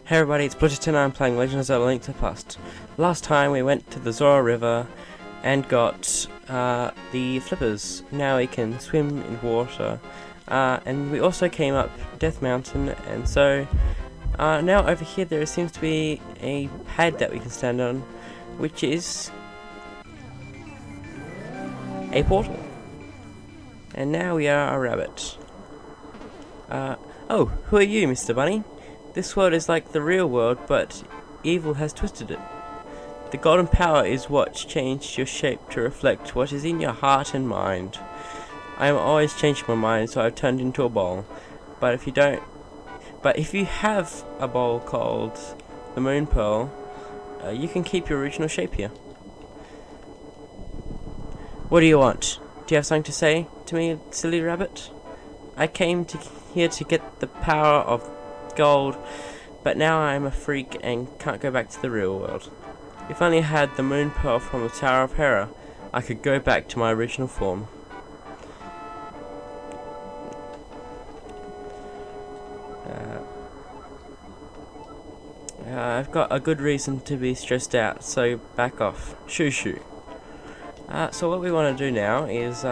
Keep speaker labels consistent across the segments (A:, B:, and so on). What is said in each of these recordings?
A: Hey everybody, it's Butcher and I'm playing Legend of Zelda: Link to the Past. Last time we went to the Zora River and got the flippers. Now we can swim in water. And we also came up Death Mountain, and so now over here there seems to be a pad that we can stand on, which is a portal. And now we are a rabbit. Oh, who are you, Mr. Bunny? This world is like the real world, but evil has twisted it. The golden power is what's changed your shape to reflect what is in your heart and mind. I am always changing my mind, so I've turned into a bowl. But if you have a bowl called the Moon Pearl, you can keep your original shape here. What do you want? Do you have something to say to me, silly rabbit? I came here to get the power of gold, but now I am a freak and can't go back to the real world. If only I had the Moon Pearl from the Tower of Hera, I could go back to my original form. I've got a good reason to be stressed out, so back off. Shoo shoo. So what we want to do now is,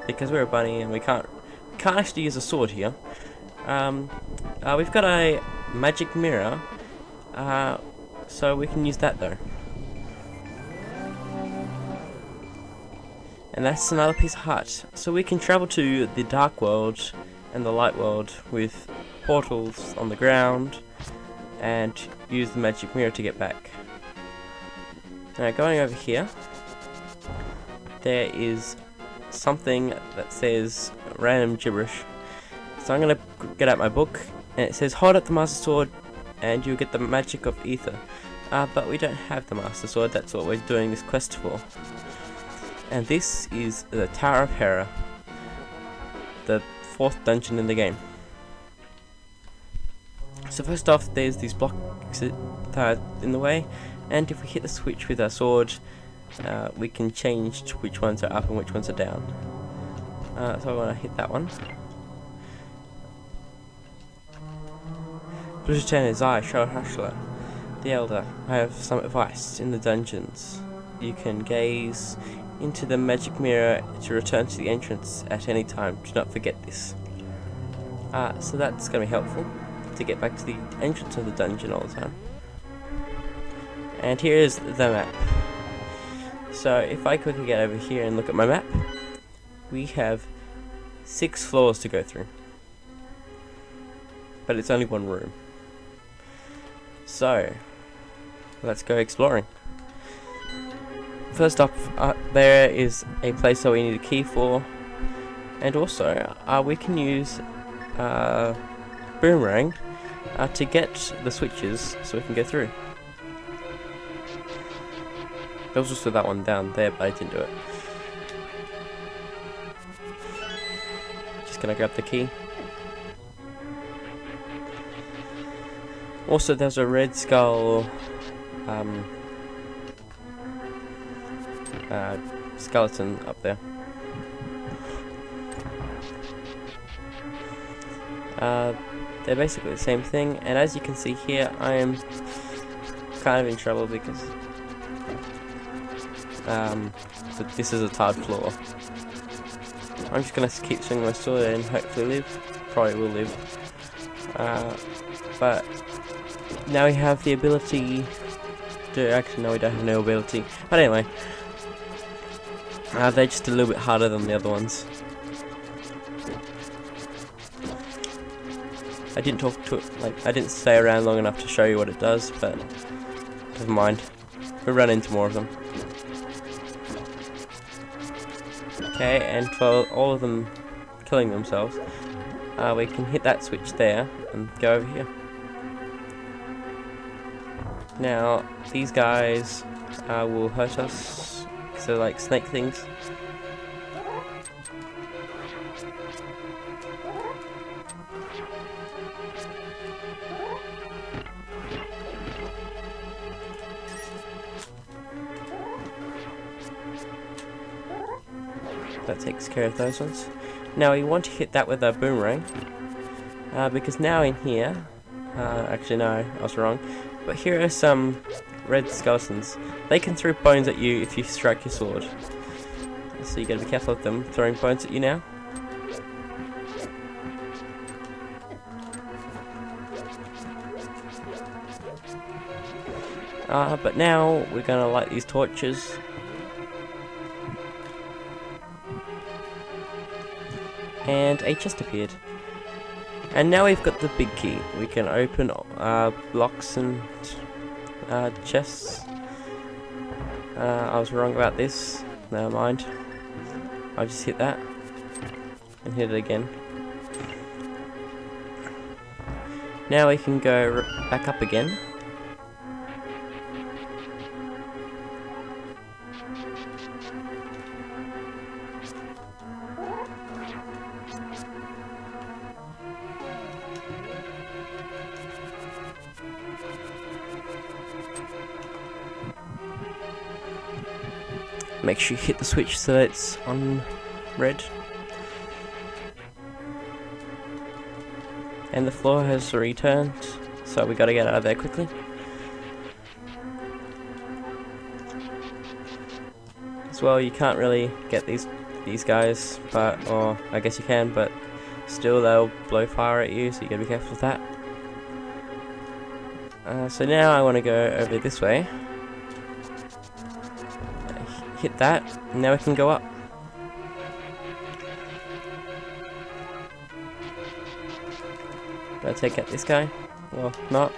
A: because we're a bunny and we can't actually use a sword here, we've got a magic mirror, so we can use that though. And that's another piece of heart. So we can travel to the dark world and the light world with portals on the ground and use the magic mirror to get back. Now going over here, there is something that says random gibberish. So I'm going to get out my book, and it says hold up the Master Sword and you'll get the magic of ether. But we don't have the Master Sword, that's what we're doing this quest for. And this is the Tower of Hera, the 4th dungeon in the game. So first off, there's these blocks that are in the way, and if we hit the switch with our sword, we can change which ones are up and which ones are down. So I want to hit that one. Bluetooth is I, Shara the Elder. I have some advice in the dungeons. You can gaze into the magic mirror to return to the entrance at any time. Do not forget this. So that's going to be helpful to get back to the entrance of the dungeon all the time. And here is the map. So if I quickly get over here and look at my map, we have 6 floors to go through. But it's only one room. So let's go exploring. First up, there is a place that we need a key for, and also we can use boomerang to get the switches so we can go through. There was also that one down there, but I didn't do it. Just gonna grab the key. Also, there's a red skull skeleton up there. They're basically the same thing, and as you can see here, I am kind of in trouble because this is a tarred floor. I'm just gonna keep swinging my sword and hopefully live. Probably will live. But now we have the ability to, actually no, we don't have no ability. But anyway, they're just a little bit harder than the other ones. I didn't talk to it, I didn't stay around long enough to show you what it does, but never mind. We'll run into more of them. Okay, and for all of them killing themselves, we can hit that switch there and go over here. Now, these guys will hurt us, because they're like snake things. That takes care of those ones. Now we want to hit that with a boomerang, because now in here Actually no, I was wrong. But here are some red skeletons. They can throw bones at you if you strike your sword. So you gotta be careful of them throwing bones at you now. But now we're gonna light these torches. And a chest appeared. And now we've got the big key. We can open blocks and chests. I was wrong about this. Never mind. I'll just hit that. And hit it again. Now we can go back up again. Make sure you hit the switch so that it's on red. And the floor has returned, so we gotta get out of there quickly. As well, you can't really get these guys, but, or I guess you can, but still they'll blow fire at you, so you gotta be careful with that. So now I want to go over this way. Hit that, and now we can go up. Gonna take out this guy. Well, not.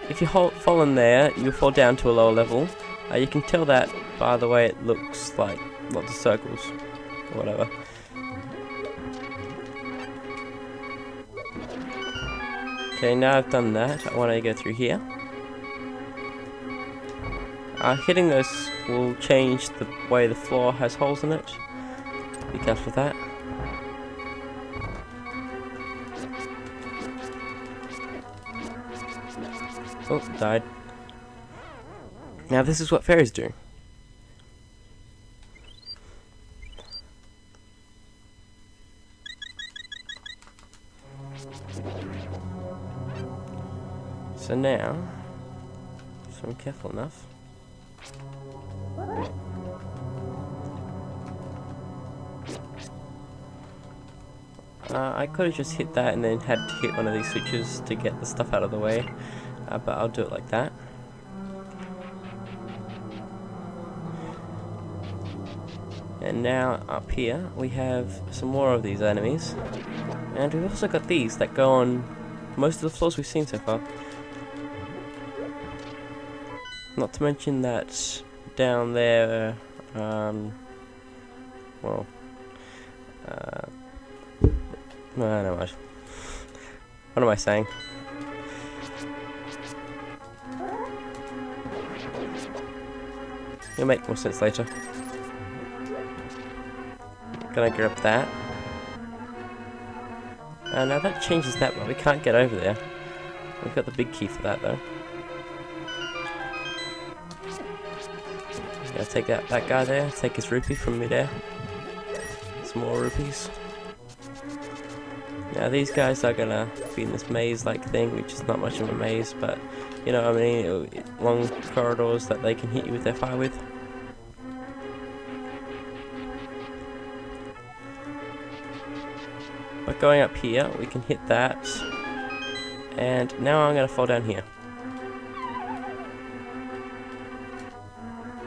A: If you fall in there, you'll fall down to a lower level. You can tell that by the way it looks like lots of circles, or whatever. Okay, now I've done that, I want to go through here. Hitting those will change the way the floor has holes in it. Be careful with that. Oh, died. Now this is what fairies do. So now, so I'm careful enough. I could have just hit that and then had to hit one of these switches to get the stuff out of the way, but I'll do it like that. And now up here we have some more of these enemies, and we've also got these that go on most of the floors we've seen so far. Not to mention that down there, no, never mind. What am I saying? It'll make more sense later. Gonna grab that. Now that changes that, but we can't get over there. We've got the big key for that though. Gonna take out that guy there, take his rupee from midair. Some more rupees. Now these guys are gonna be in this maze-like thing, which is not much of a maze, but you know what I mean, long corridors that they can hit you with their fire with. But going up here, we can hit that, and now I'm gonna fall down here.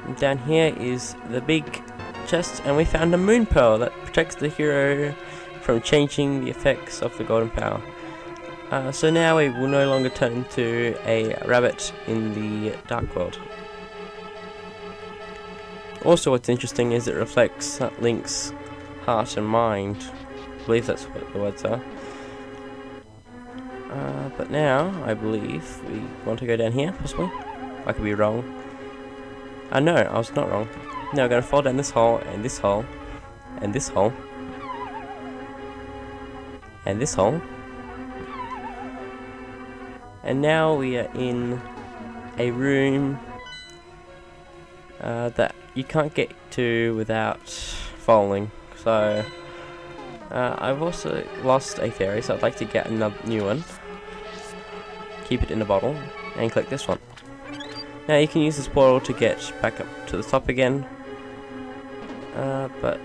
A: And down here is the big chest, and we found a moon pearl that protects the hero from changing the effects of the golden power. So now we will no longer turn into a rabbit in the dark world. Also what's interesting is it reflects Link's heart and mind. I believe that's what the words are. But now, I believe we want to go down here, possibly. I could be wrong. No, I was not wrong. Now we're going to fall down this hole, and this hole, and this hole. And this hole. And now we are in a room that you can't get to without falling. So I've also lost a fairy, so I'd like to get another new one. keep it in a bottle, and click this one. Now you can use this portal to get back up to the top again, but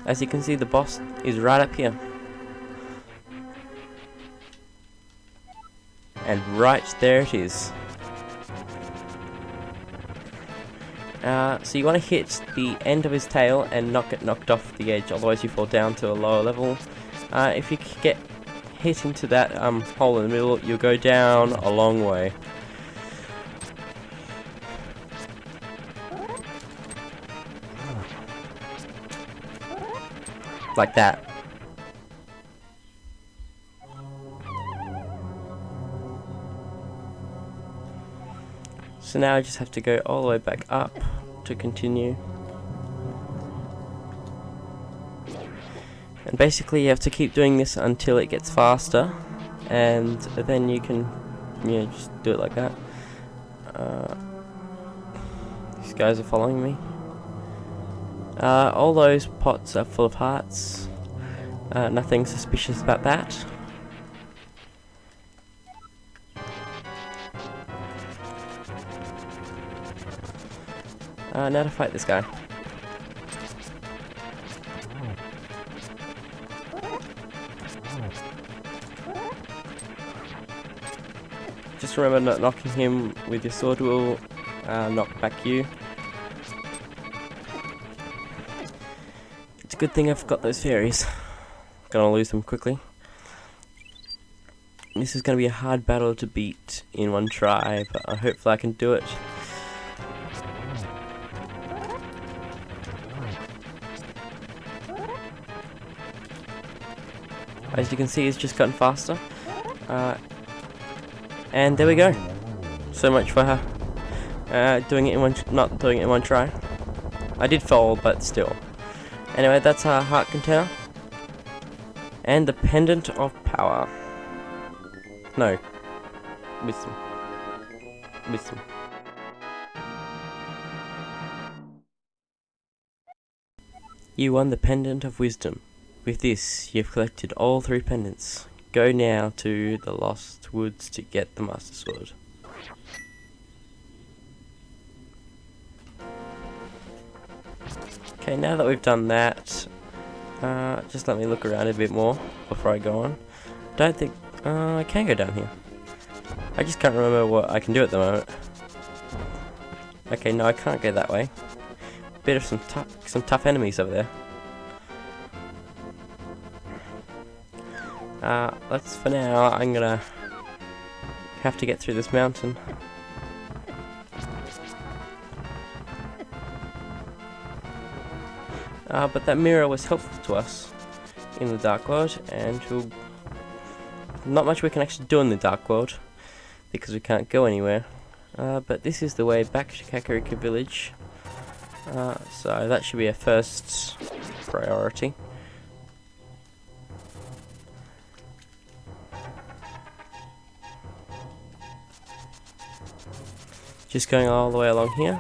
A: as you can see, the boss is right up here. And right there it is. So you want to hit the end of his tail and not get knocked off the edge, otherwise you fall down to a lower level. If you get hit into that hole in the middle, you'll go down a long way. Like that. So now I just have to go all the way back up to continue. And basically you have to keep doing this until it gets faster, and then you can, you know, just do it like that. These guys are following me. All those pots are full of hearts. Nothing suspicious about that. Now to fight this guy. Just remember, not knocking him with your sword will knock back you. It's a good thing I've got those fairies. Gonna lose them quickly. This is gonna be a hard battle to beat in one try, but hopefully I can do it. As you can see, it's just gotten faster. And there we go. So much for her. Doing it in one, not doing it in one try. I did fall, but still. Anyway, that's our heart container. And the pendant of power. No. Wisdom. Wisdom. You won the pendant of wisdom. With this, you've collected all 3 pendants. Go now to the Lost Woods to get the Master Sword. Okay, now that we've done that, just let me look around a bit more before I go on. Don't think I can go down here. I just can't remember what I can do at the moment. Okay, no, I can't go that way. Bit of some tough enemies over there. For now, I'm gonna have to get through this mountain. But that mirror was helpful to us in the Dark World, and not much we can actually do in the Dark World because we can't go anywhere. But this is the way back to Kakariko Village, so that should be our first priority. Just going all the way along here,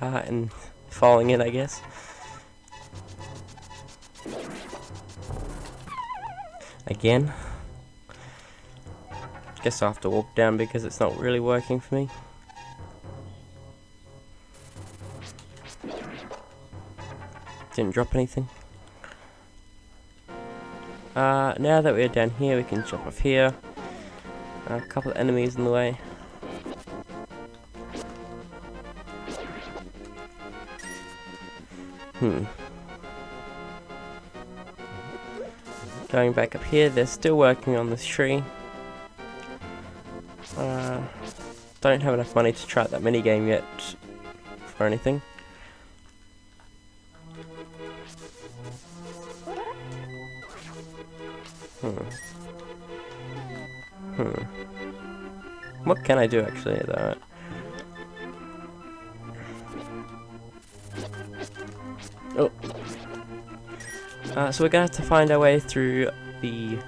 A: and falling in, I guess. Again. Guess I'll have to walk down because it's not really working for me. Didn't drop anything. Now that we're down here, we can jump off here. A couple of enemies in the way. Going back up here, they're still working on this tree. Don't have enough money to try out that minigame yet for anything. What can I do actually though? Oh. So we're gonna have to find our way through the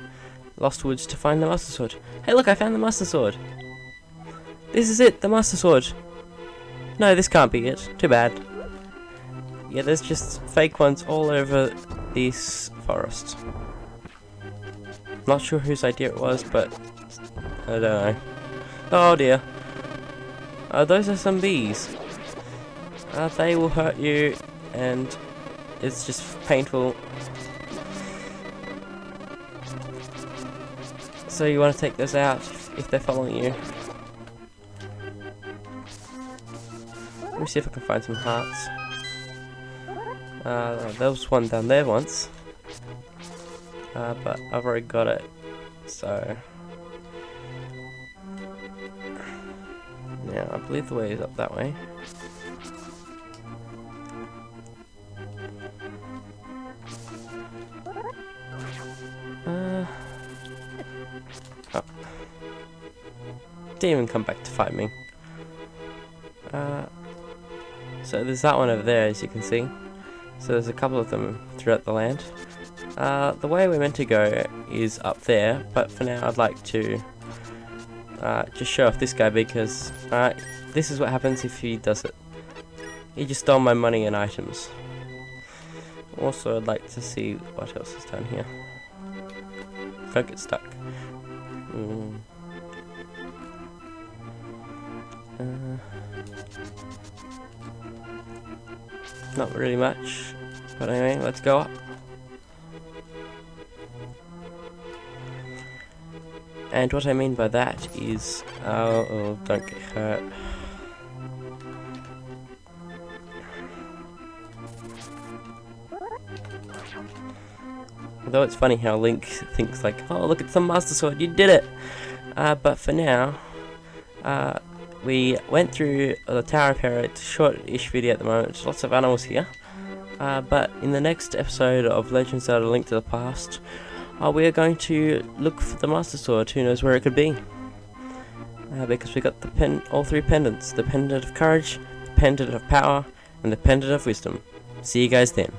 A: Lost Woods to find the Master Sword. Hey look, I found the Master Sword! This is it, the Master Sword! No, this can't be it. Too bad. Yeah, there's just fake ones all over this forest. Not sure whose idea it was, but I don't know. Oh dear. Those are some bees. They will hurt you, and it's just painful. So you want to take those out if they're following you. Let me see if I can find some hearts. There was one down there once. But I've already got it. So... yeah, I believe the way is up that way. Oh. Didn't even come back to fight me. So there's that one over there, as you can see. So there's a couple of them throughout the land. The way we're meant to go is up there, but for now I'd like to just show off this guy, because this is what happens if he does it. He just stole my money and items. Also, I'd like to see what else is down here. Don't get stuck. Not really much, but anyway, let's go up. And what I mean by that is, oh, don't get hurt. Although it's funny how Link thinks like, oh, look, it's the Master Sword, you did it! But for now, we went through the Tower of Hera. It's a short-ish video at the moment. There's lots of animals here. But in the next episode of Legend of Zelda: Link to the Past, we are going to look for the Master Sword. Who knows where it could be? Because we got all three pendants: the pendant of courage, the pendant of power, and the pendant of wisdom. See you guys then.